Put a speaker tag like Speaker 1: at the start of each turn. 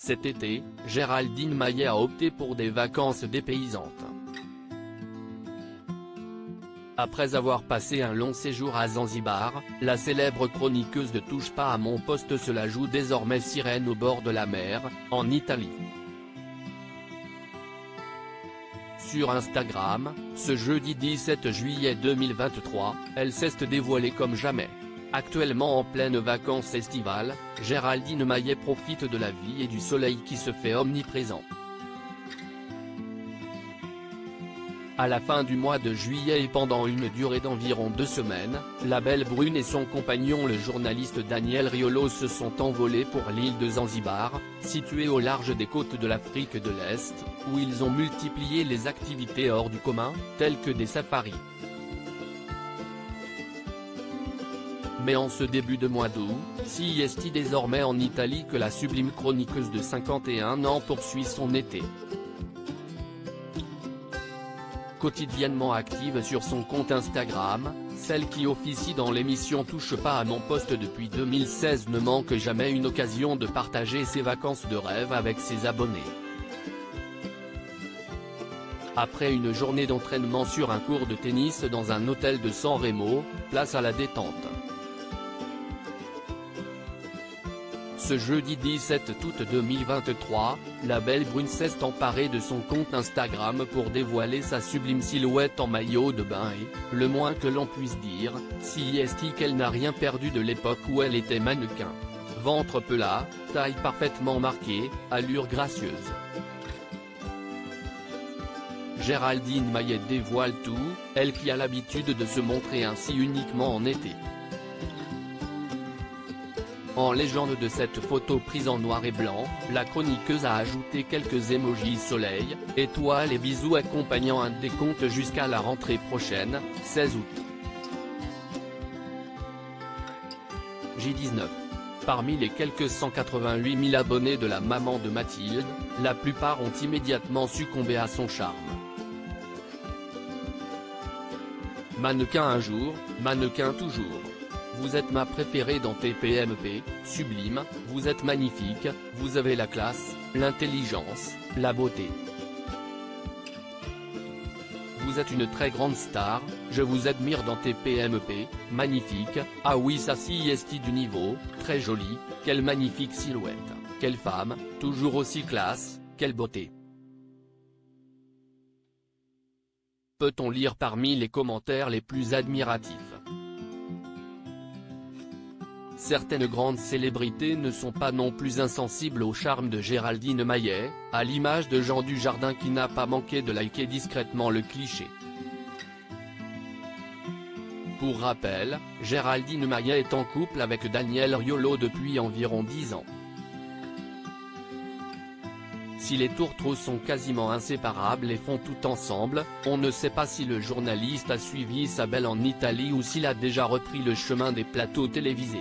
Speaker 1: Cet été, Géraldine Maillet a opté pour des vacances dépaysantes. Après avoir passé un long séjour à Zanzibar, la célèbre chroniqueuse de Touche pas à mon poste se la joue désormais sirène au bord de la mer, en Italie. Sur Instagram, ce jeudi 17 juillet 2023, elle s'est dévoilée comme jamais. Actuellement en pleine vacances estivales, Géraldine Maillet profite de la vie et du soleil qui se fait omniprésent. À la fin du mois de juillet et pendant une durée d'environ 2 semaines, la belle brune et son compagnon le journaliste Daniel Riolo se sont envolés pour l'île de Zanzibar, située au large des côtes de l'Afrique de l'Est, où ils ont multiplié les activités hors du commun, telles que des safaris. Mais en ce début de mois d'août, c'est désormais en Italie que la sublime chroniqueuse de 51 ans poursuit son été. Quotidiennement active sur son compte Instagram, celle qui officie dans l'émission Touche pas à mon poste depuis 2016 ne manque jamais une occasion de partager ses vacances de rêve avec ses abonnés. Après une journée d'entraînement sur un court de tennis dans un hôtel de San Remo, place à la détente. Ce jeudi 17 août 2023, la belle brune s'est emparée de son compte Instagram pour dévoiler sa sublime silhouette en maillot de bain et, le moins que l'on puisse dire, c'est qu'elle n'a rien perdu de l'époque où elle était mannequin. Ventre plat, taille parfaitement marquée, allure gracieuse. Géraldine Maillet dévoile tout, elle qui a l'habitude de se montrer ainsi uniquement en été. En légende de cette photo prise en noir et blanc, la chroniqueuse a ajouté quelques émojis soleil, étoiles et bisous accompagnant un décompte jusqu'à la rentrée prochaine, 16 août. J19. Parmi les quelques 188 000 abonnés de la maman de Mathilde, la plupart ont immédiatement succombé à son charme. Mannequin un jour, mannequin toujours. Vous êtes ma préférée dans TPMP, sublime, vous êtes magnifique, vous avez la classe, l'intelligence, la beauté. Vous êtes une très grande star, je vous admire dans TPMP, magnifique, ah oui ça c'est du niveau, très jolie, quelle magnifique silhouette, quelle femme, toujours aussi classe, quelle beauté. Peut-on lire parmi les commentaires les plus admiratifs. Certaines grandes célébrités ne sont pas non plus insensibles au charme de Géraldine Maillet, à l'image de Jean Dujardin qui n'a pas manqué de liker discrètement le cliché. Pour rappel, Géraldine Maillet est en couple avec Daniel Riolo depuis environ 10 ans. Si les tourtereaux sont quasiment inséparables et font tout ensemble, on ne sait pas si le journaliste a suivi sa belle en Italie ou s'il a déjà repris le chemin des plateaux télévisés.